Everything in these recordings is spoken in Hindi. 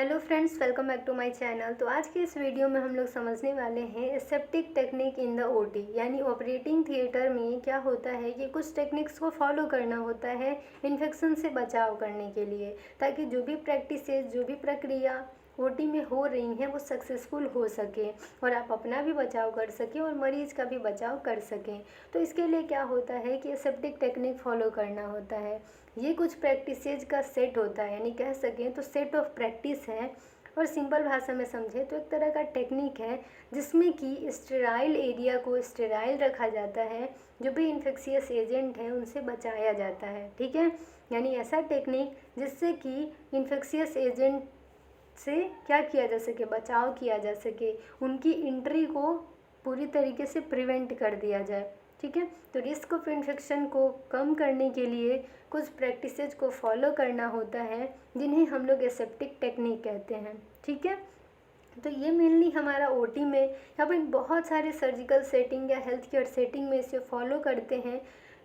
Hello friends, welcome back to my channel. तो आज के इस वीडियो में हम लोग समझने वाले हैं aseptic technique in the OT, यानी ऑपरेटिंग थिएटर में क्या होता है कि कुछ टेक्निक्स को फॉलो करना होता है इन्फेक्शन से बचाव करने के लिए, ताकि जो भी प्रैक्टिसेस, जो भी प्रक्रिया ओटी में हो रही हैं वो सक्सेसफुल हो सके और आप अपना भी बचाव कर सकें और मरीज़ का भी बचाव कर सकें। तो इसके लिए क्या होता है कि एसेप्टिक टेक्निक फॉलो करना होता है। ये कुछ प्रैक्टिसेज का सेट होता है, यानी कह सकें तो सेट ऑफ प्रैक्टिस है। और सिंपल भाषा में समझें तो एक तरह का टेक्निक है जिसमें कि स्टेराइल एरिया को स्टेराइल रखा जाता है, जो भी इन्फेक्शियस एजेंट हैं उनसे बचाया जाता है। ठीक है, यानी ऐसा टेक्निक जिससे कि इन्फेक्शियस एजेंट से क्या किया जा सके, बचाव किया जा सके, उनकी एंट्री को पूरी तरीके से प्रिवेंट कर दिया जाए। ठीक है, तो रिस्क ऑफ इन्फेक्शन को कम करने के लिए कुछ प्रैक्टिसेज को फॉलो करना होता है जिन्हें हम लोग एसेप्टिक टेक्निक कहते हैं। ठीक है, तो ये मेनली हमारा ओटी में या फिर बहुत सारे सर्जिकल सेटिंग या हेल्थ केयर सेटिंग में इसे फॉलो करते हैं।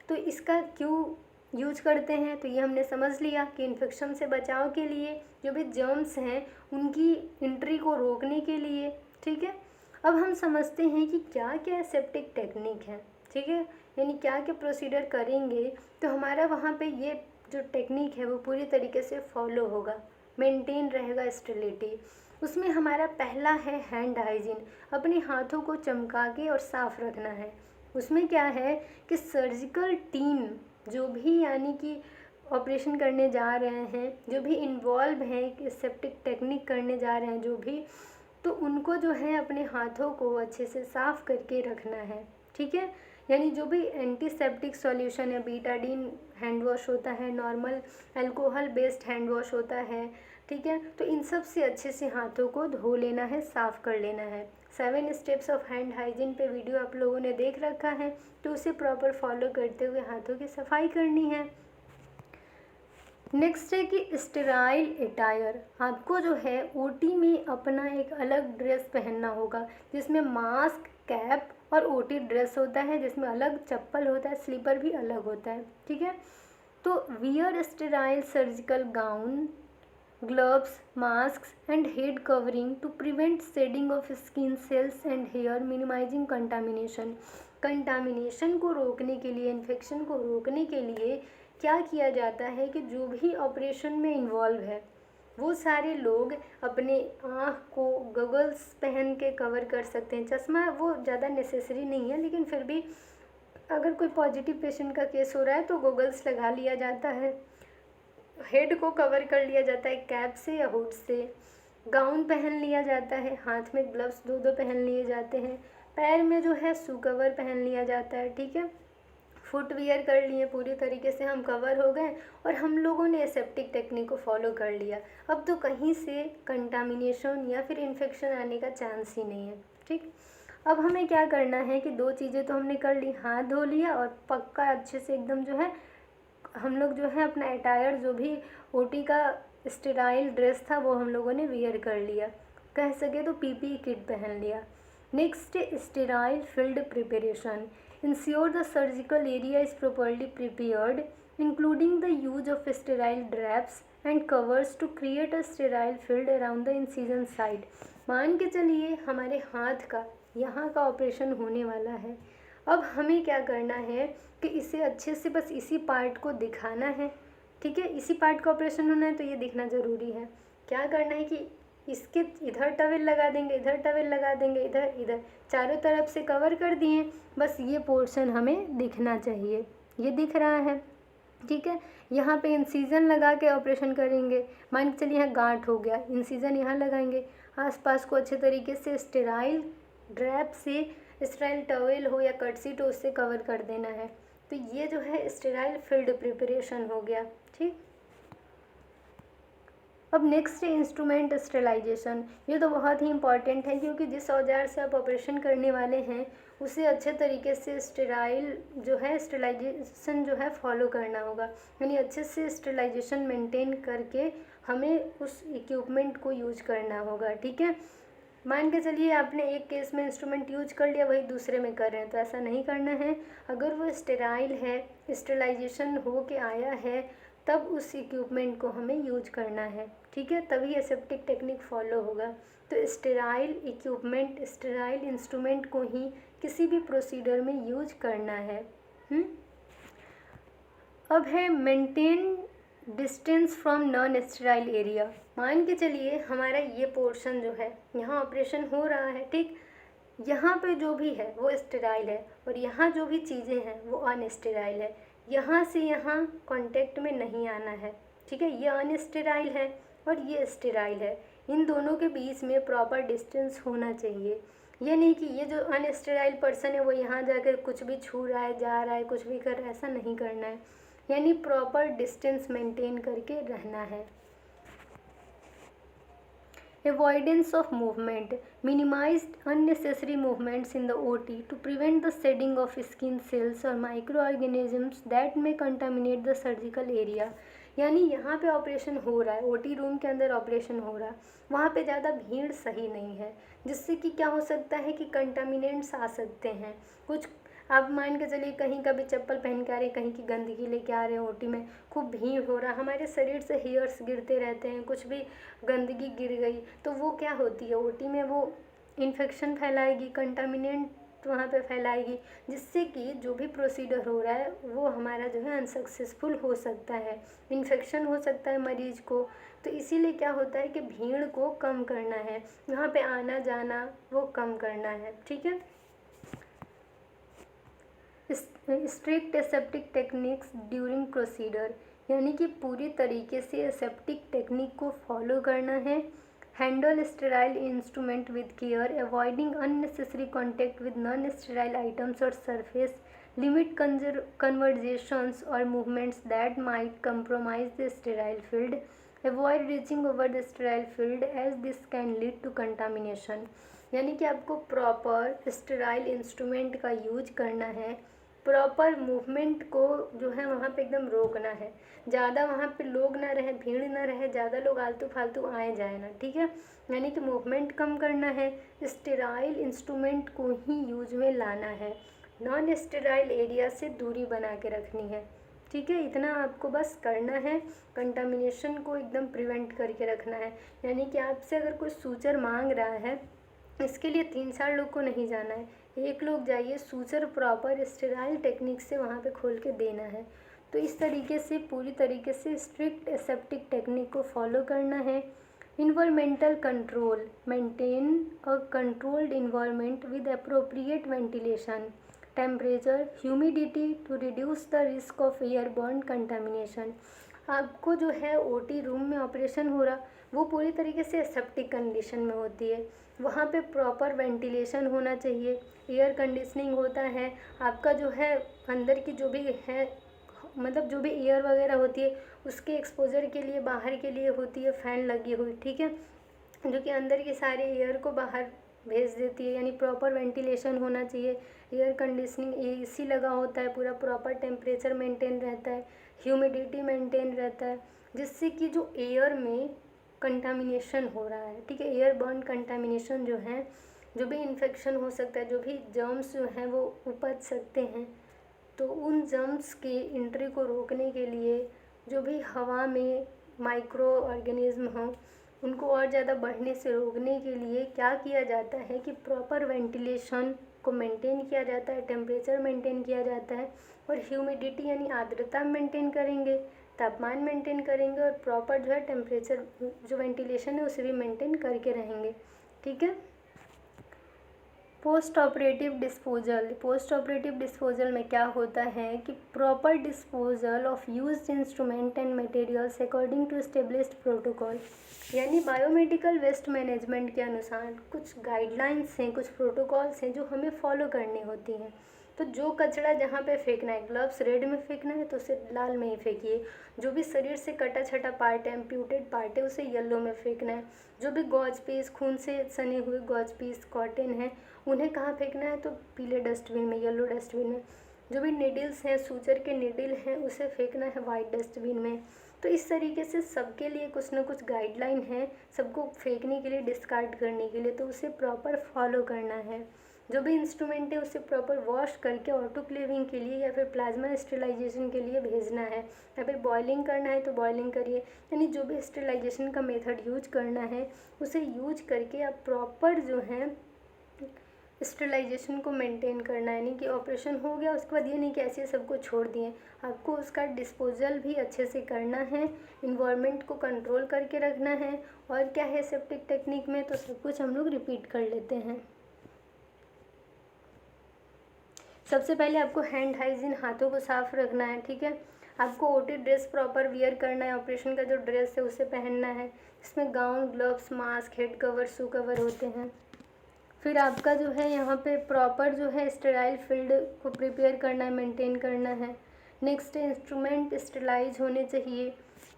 तो इसका क्यों यूज करते हैं, तो ये हमने समझ लिया कि इन्फेक्शन से बचाव के लिए, जो भी जर्म्स हैं उनकी एंट्री को रोकने के लिए। ठीक है, अब हम समझते हैं कि क्या क्या सेप्टिक टेक्निक है। ठीक है, यानी क्या क्या प्रोसीजर करेंगे तो हमारा वहाँ पे ये जो टेक्निक है वो पूरी तरीके से फॉलो होगा, मेंटेन रहेगा स्टेरिलिटी। उसमें हमारा पहला है हैंड हाइजीन, अपने हाथों को चमका के और साफ़ रखना है। उसमें क्या है कि सर्जिकल टीम जो भी, यानी कि ऑपरेशन करने जा रहे हैं, जो भी इन्वॉल्व हैं कि सेप्टिक टेक्निक करने जा रहे हैं जो भी, तो उनको जो है अपने हाथों को अच्छे से साफ़ करके रखना है। ठीक है, यानी जो भी एंटीसेप्टिक सॉल्यूशन है, बीटाडीन हैंड वॉश होता है, normal alcohol based hand wash होता है। ठीक है, तो इन सब से अच्छे से हाथों को धो लेना है, साफ़ कर लेना है। 7 स्टेप्स ऑफ हैंड हाइजीन पे वीडियो आप लोगों ने देख रखा है, तो उसे प्रॉपर फॉलो करते हुए हाथों की सफाई करनी है। नेक्स्ट है कि स्टेराइल अटायर, आपको जो है ओटी में अपना एक अलग ड्रेस पहनना होगा जिसमें मास्क, कैप और ओटी ड्रेस होता है, जिसमें अलग चप्पल होता है, स्लीपर भी अलग होता है। ठीक है, तो wear sterile surgical gown, gloves, mask and head covering to prevent shedding of skin cells and hair, minimising contamination. Contamination को रोकने के लिए, इन्फेक्शन को रोकने के लिए क्या किया जाता है कि जो भी ऑपरेशन में इन्वॉल्व है वो सारे लोग अपने आँख को गॉगल्स पहन के कवर कर सकते हैं। चश्मा वो ज़्यादा नेसेसरी नहीं है, लेकिन फिर भी अगर कोई पॉजिटिव पेशेंट का केस हो रहा है तो गॉगल्स लगा लिया जाता है, हेड को कवर कर लिया जाता है कैप से या हुड से, गाउन पहन लिया जाता है, हाथ में ग्लव्स दो दो पहन लिए जाते हैं, पैर में जो है शू कवर पहन लिया जाता है। ठीक है, फुटवियर कर लिए, पूरी तरीके से हम कवर हो गए और हम लोगों ने एसेप्टिक टेक्निक को फॉलो कर लिया। अब तो कहीं से कंटामिनेशन या फिर इन्फेक्शन आने का चांस ही नहीं है। ठीक, अब हमें क्या करना है कि दो चीज़ें तो हमने कर ली, हाथ धो लिया और पक्का अच्छे से एकदम जो है हम लोग जो है अपना अटायर, जो भी ओटी का स्टेराइल ड्रेस था वो हम लोगों ने वियर कर लिया, कह सके तो पीपी किट पहन लिया। Next sterile field preparation, ensure the surgical area is properly prepared including the use of sterile drapes and covers to create a sterile field around the incision side. मान के चलिए हमारे हाथ का यहाँ का ऑपरेशन होने वाला है, अब हमें क्या करना है कि इसे अच्छे से बस इसी पार्ट को दिखाना है। ठीक है, इसी पार्ट का ऑपरेशन होना है तो ये दिखना ज़रूरी है। क्या करना है कि इसके इधर टवेल लगा देंगे, इधर टवेल लगा देंगे, इधर इधर चारों तरफ से कवर कर दिए, बस ये पोर्शन हमें दिखना चाहिए। ये दिख रहा है। ठीक है, यहाँ पे इंसिजन लगा के ऑपरेशन करेंगे। मान के चलिए यहाँ गांठ हो गया, इंसिजन यहाँ लगाएंगे, आसपास को अच्छे तरीके से स्टेराइल ड्रैप से, स्टेराइल टॉवेल हो या कटसीट हो, उससे कवर कर देना है। तो ये जो है स्टेराइल फील्ड प्रिपरेशन हो गया। ठीक, अब नेक्स्ट है इंस्ट्रूमेंट स्टेलाइजेशन। ये तो बहुत ही इंपॉर्टेंट है क्योंकि जिस औजार से आप ऑपरेशन करने वाले हैं उसे अच्छे तरीके से स्टेराइल जो है स्टेलाइजेशन जो है फॉलो करना होगा, यानी अच्छे से स्टेलाइजेशन मेंटेन करके हमें उस इक्विपमेंट को यूज करना होगा। ठीक है, मान के चलिए आपने एक केस में इंस्ट्रूमेंट यूज कर लिया, वही दूसरे में कर रहे हैं, तो ऐसा नहीं करना है। अगर वो स्टेराइल है, स्टेलाइजेशन हो के आया है, तब उस इक्विपमेंट को हमें यूज करना है, ठीक है, तभी एसेप्टिक टेक्निक फॉलो होगा। तो स्टेराइल इक्विपमेंट, स्टेराइल इंस्ट्रूमेंट को ही किसी भी प्रोसीजर में यूज करना है। अब है maintain distance from non sterile area. मान के चलिए हमारा ये पोर्शन जो है, यहाँ ऑपरेशन हो रहा है, ठीक, यहाँ पे जो भी है वो स्टेराइल है और यहाँ जो भी चीज़ें हैं वो अनस्टेराइल है। यहाँ से यहाँ कांटेक्ट में नहीं आना है, ठीक है, ये अनस्टेराइल है और ये स्टेराइल है। इन दोनों के बीच में प्रॉपर डिस्टेंस होना चाहिए। ये नहीं कि ये जो अनस्टेराइल पर्सन है वो यहाँ जाकर कुछ भी छू रहा है, जा रहा है, कुछ भी कर रहा है, ऐसा नहीं करना है। यानी प्रॉपर डिस्टेंस मेंटेन करके रहना है। Avoidance of movement. Minimized unnecessary movements in the OT to prevent the shedding of skin cells or microorganisms that may contaminate the surgical area. यानी यहाँ पे ऑपरेशन हो रहा है, ओटी रूम के अंदर ऑपरेशन हो रहा है, वहाँ पे ज़्यादा भीड़ सही नहीं है, जिससे कि क्या हो सकता है कि कंटामिनेंट्स आ सकते हैं। कुछ आप मान के चलिए कहीं का भी चप्पल पहन के आ रहे हैं, कहीं की गंदगी लेके आ रहे हैं, ओटी में खूब भीड़ हो रहा है, हमारे शरीर से हेयर्स गिरते रहते हैं, कुछ भी गंदगी गिर गई तो वो क्या होती है, ओटी में वो इन्फेक्शन फैलाएगी, कंटामिनेंट वहाँ पे फैलाएगी, जिससे कि जो भी प्रोसीजर हो रहा है वो हमारा जो है अनसक्सेसफुल हो सकता है, इन्फेक्शन हो सकता है मरीज को। तो इसीलिए क्या होता है कि भीड़ को कम करना है, वहाँ पे आना जाना वो कम करना है, ठीक है। Strict aseptic techniques during procedure, यानी कि पूरी तरीके से एसेप्टिक टेक्निक को फॉलो करना है। Handle sterile instrument with care, avoiding unnecessary contact with non sterile items और सरफेस, लिमिट कन्वर्जेशंस और movements that might compromise the sterile field, avoid reaching over the sterile field as this can lead to contamination. यानी कि आपको प्रॉपर स्टेराइल इंस्ट्रूमेंट का यूज करना है, प्रॉपर मूवमेंट को जो है वहाँ पे एकदम रोकना है, ज़्यादा वहाँ पे लोग ना रहे, भीड़ ना रहे, ज़्यादा लोग आलतू फालतू आए जाए ना, ठीक है। यानी कि मूवमेंट कम करना है, स्टेराइल इंस्ट्रूमेंट को ही यूज में लाना है, नॉन स्टेराइल एरिया से दूरी बना के रखनी है, ठीक है। इतना आपको बस करना है, कंटामिनेशन को एकदम प्रिवेंट करके रखना है। यानी कि आपसे अगर कोई सूचर मांग रहा है, इसके लिए 3-4 लोग को नहीं जाना है, एक लोग जाइए, सूचर प्रॉपर स्टेराइल टेक्निक से वहाँ पे खोल के देना है। तो इस तरीके से पूरी तरीके से स्ट्रिक्ट एसेप्टिक टेक्निक को फॉलो करना है। Environmental control, maintain a controlled environment with appropriate ventilation, temperature, humidity to reduce the risk of airborne contamination. आपको जो है ओटी रूम में ऑपरेशन हो रहा वो पूरी तरीके से एसेप्टिक कंडीशन में होती है, वहाँ पे प्रॉपर वेंटिलेशन होना चाहिए, एयर कंडीशनिंग होता है, आपका जो है अंदर की जो भी है मतलब जो भी एयर वगैरह होती है उसके एक्सपोजर के लिए बाहर के लिए होती है फ़ैन लगी हुई, ठीक है, जो कि अंदर की सारे एयर को बाहर भेज देती है। यानी प्रॉपर वेंटिलेशन होना चाहिए, एयर कंडीशनिंग, एसी लगा होता है, पूरा प्रॉपर टेम्परेचर मेंटेन रहता है, ह्यूमिडिटी मेंटेन रहता है, जिससे कि जो एयर में कंटामिनेशन हो रहा है, ठीक है, एयरबॉर्न कंटामिनेशन जो है, जो भी इन्फेक्शन हो सकता है, जो भी जर्म्स जो हैं वो उपज सकते हैं, तो उन जर्म्स के एंट्री को रोकने के लिए जो भी हवा में माइक्रो ऑर्गेनिज्म हों उनको और ज़्यादा बढ़ने से रोकने के लिए क्या किया जाता है कि प्रॉपर वेंटिलेशन को मेंटेन किया जाता है, टेम्परेचर मेंटेन किया जाता है और ह्यूमिडिटी यानी आर्द्रता मेंटेन करेंगे, तापमान मेंटेन करेंगे और प्रॉपर जो है टेम्परेचर जो वेंटिलेशन है उसे भी मेंटेन करके रहेंगे, ठीक है। Post operative disposal, post operative disposal में क्या होता है कि proper disposal of used instrument and materials according to established protocol. यानी बायोमेडिकल वेस्ट मैनेजमेंट के अनुसार कुछ गाइडलाइंस हैं, कुछ प्रोटोकॉल्स हैं जो हमें फॉलो करनी होती हैं। तो जो कचरा जहाँ पे फेंकना है, ग्लव्स रेड में फेंकना है तो उसे लाल में ही फेंकिए, जो भी शरीर से कटा छटा पार्ट है, एम्प्यूटेड पार्ट है, उसे येलो में फेंकना है, जो भी गॉज पीस, खून से सने हुए गॉज पीस, कॉटन है, उन्हें कहाँ फेंकना है तो पीले डस्टबिन में, येलो डस्टबिन में, जो भी नीडल्स हैं, सूचर के नीडल हैं, उसे फेंकना है वाइट डस्टबिन में। तो इस तरीके से सबके लिए कुछ ना कुछ गाइडलाइन है, सबको फेंकने के लिए, डिस्कार्ड करने के लिए, तो उसे प्रॉपर फॉलो करना है। जो भी इंस्ट्रूमेंट है उसे प्रॉपर वॉश करके ऑटोक्लेविंग के लिए या फिर प्लाज्मा स्टेरिलाइजेशन के लिए भेजना है, या फिर बॉयलिंग करना है तो बॉयलिंग करिए। यानी जो भी स्टेरिलाइजेशन का मेथड यूज करना है उसे यूज करके आप प्रॉपर जो है स्टेरिलाइजेशन को मेंटेन करना है। यानी कि ऑपरेशन हो गया उसके बाद ये नहीं कि ऐसे सबको छोड़ दिए, आपको उसका डिस्पोजल भी अच्छे से करना है, इन्वायरमेंट को कंट्रोल करके रखना है। और क्या है सेप्टिक टेक्निक में, तो सब कुछ हम लोग रिपीट कर लेते हैं। सबसे पहले आपको हैंड हाइजीन, हाथों को साफ रखना है, ठीक है। आपको ओटी ड्रेस प्रॉपर वियर करना है, ऑपरेशन का जो ड्रेस है उसे पहनना है, इसमें gown, gloves, mask, head cover, shoe cover होते हैं। फिर आपका जो है यहाँ पे प्रॉपर जो है स्टेराइल फील्ड को प्रिपेयर करना है, मेंटेन करना है। नेक्स्ट इंस्ट्रूमेंट स्टेलाइज होने चाहिए,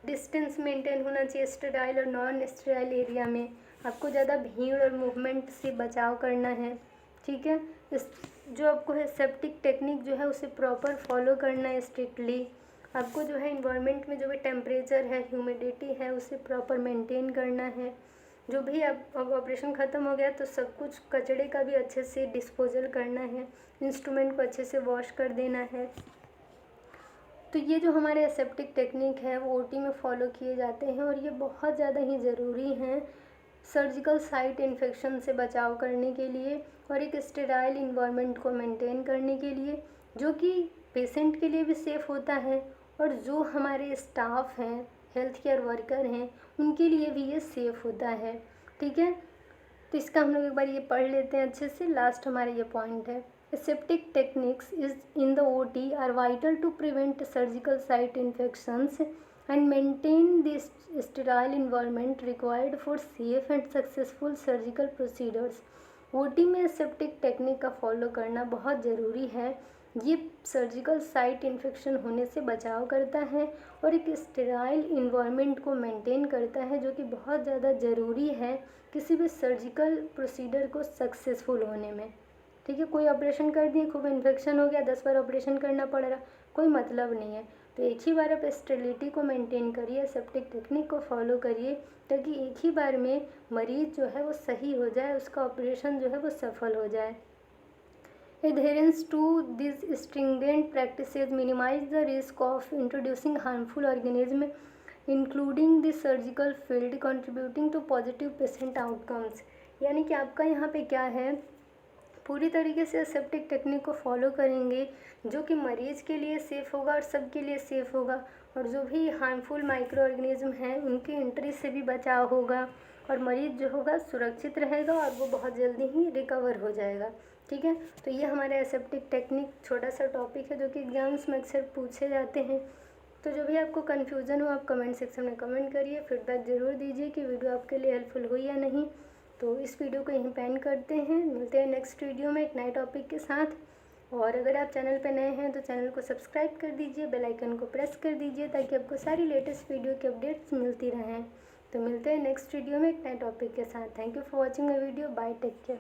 डिस्टेंस मेंटेन होना चाहिए स्टेराइल और नॉन स्टेराइल एरिया में। आपको ज़्यादा भीड़ और मूवमेंट से बचाव करना है, ठीक है। इस जो आपको है सेप्टिक टेक्निक जो है उसे प्रॉपर फॉलो करना है स्ट्रिक्टली। आपको जो है इन्वायरमेंट में जो भी टेम्परेचर है, ह्यूमिडिटी है, उसे प्रॉपर मेंटेन करना है। जो भी अब ऑपरेशन ख़त्म हो गया तो सब कुछ कचड़े का भी अच्छे से डिस्पोजल करना है, इंस्ट्रूमेंट को अच्छे से वॉश कर देना है। तो ये जो हमारे एसेप्टिक टेक्निक है वो ओटी में फॉलो किए जाते हैं और ये बहुत ज़्यादा ही ज़रूरी हैं सर्जिकल साइट इन्फेक्शन से बचाव करने के लिए और एक स्टेराइल इन्वायरमेंट को मेंटेन करने के लिए, जो कि पेशेंट के लिए भी सेफ़ होता है और जो हमारे स्टाफ हैं, हेल्थ केयर वर्कर हैं, उनके लिए भी ये सेफ़ होता है, ठीक है। तो इसका हम लोग एक बार ये पढ़ लेते हैं अच्छे से। लास्ट हमारा ये पॉइंट है, aseptic techniques is in the OT are vital to prevent surgical site infections and maintain the sterile environment required for safe and successful surgical procedures. OT में aseptic टेक्निक का फॉलो करना बहुत ज़रूरी है। ये सर्जिकल साइट इन्फेक्शन होने से बचाव करता है और एक स्टेराइल इन्वायरमेंट को मेंटेन करता है, जो कि बहुत ज़्यादा ज़रूरी है किसी भी सर्जिकल प्रोसीजर को सक्सेसफुल होने में, ठीक है। कोई ऑपरेशन कर दिए, खूब इन्फेक्शन हो गया, 10 बार ऑपरेशन करना पड़ रहा, कोई मतलब नहीं है। तो एक ही बार आप स्टेरिलिटी को मेंटेन करिए, सेप्टिक टेक्निक को फॉलो करिए, ताकि एक ही बार में मरीज़ जो है वो सही हो जाए, उसका ऑपरेशन जो है वो सफल हो जाए। Adherence to these stringent practices minimize the risk of introducing harmful organisms, including the surgical field, contributing to positive patient outcomes। यानी कि आपका यहाँ पे क्या है, पूरी तरीके से सेप्टिक टेक्निक को फॉलो करेंगे जो कि मरीज़ के लिए सेफ़ होगा और सबके लिए सेफ़ होगा, और जो भी हार्मफुल माइक्रो ऑर्गेनिज्म हैं उनकी एंट्री से भी बचाव होगा और मरीज़ जो होगा सुरक्षित रहेगा और वो बहुत जल्दी ही रिकवर हो जाएगा, ठीक है। तो ये हमारा एसेप्टिक टेक्निक छोटा सा टॉपिक है जो कि एग्जाम्स में अक्सर पूछे जाते हैं। तो जो भी आपको कन्फ्यूज़न हो आप कमेंट सेक्शन में कमेंट करिए, फीडबैक ज़रूर दीजिए कि वीडियो आपके लिए हेल्पफुल हुई या नहीं। तो इस वीडियो को यहीं पे एंड करते हैं, मिलते हैं नेक्स्ट वीडियो में एक नए टॉपिक के साथ। और अगर आप चैनल पर नए हैं तो चैनल को सब्सक्राइब कर दीजिए, बेल आइकन को प्रेस कर दीजिए ताकि आपको सारी लेटेस्ट वीडियो की अपडेट्स मिलती रहें। तो मिलते हैं नेक्स्ट वीडियो में एक नए टॉपिक के साथ। Thank you for watching my video, bye, take care.